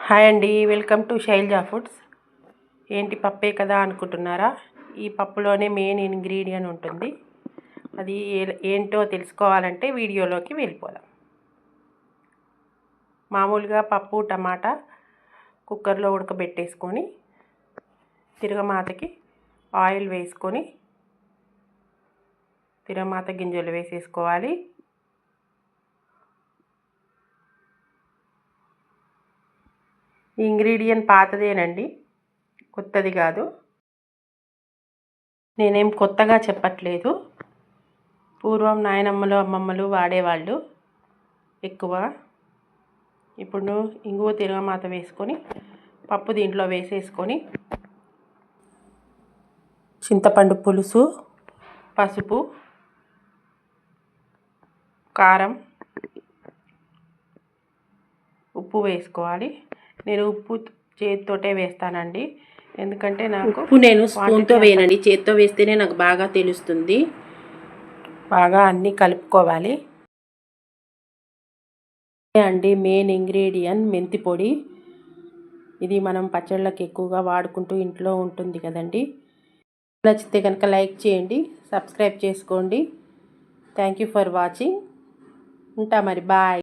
Hi అండి, welcome to Shailaja foods. ఏంటి పప్పే కదా అనుకుంటున్నారా? ఈ పప్పులోనే మెయిన్ ఇంగ్రీడియంట్ ఉంటుంది. అది ఏంటో తెలుసుకోవాలంటే వీడియోలోకి వెళ్ళిపోదాం. మామూలుగా పప్పు టమాటా కుక్కర్లో ఉడకబెట్టేసుకొని తిరగమాతకి ఆయిల్ వేసుకొని తిరగమాత గింజలు వేసేసుకోవాలి. ఈ ఇంగ్రీడియంట్ పాతదేనండి, కొత్తది కాదు. నేనేం కొత్తగా చెప్పట్లేదు. పూర్వం నాయనమ్మలు అమ్మమ్మలు వాడేవాళ్ళు ఎక్కువ. ఇప్పుడు ఇంగువ తిరగమాత వేసుకొని పప్పు దీంట్లో వేసేసుకొని చింతపండు పులుసు, పసుపు, కారం, ఉప్పు వేసుకోవాలి. నేను ఉప్పు చేతితోటే వేస్తానండి, ఎందుకంటే నాకు ఉప్పు నేను స్పూన్తో వేయనండి, చేత్తో వేస్తేనే నాకు బాగా తెలుస్తుంది. బాగా అన్నీ కలుపుకోవాలి అండి. మెయిన్ ఇంగ్రీడియంట్ మెంతి పొడి. ఇది మనం పచ్చళ్ళకి ఎక్కువగా వాడుకుంటూ ఇంట్లో ఉంటుంది కదండి. నచ్చితే కనుక లైక్ చేయండి, సబ్స్క్రైబ్ చేసుకోండి. Thank you for watching. ఉంటా మరి, బాయ్.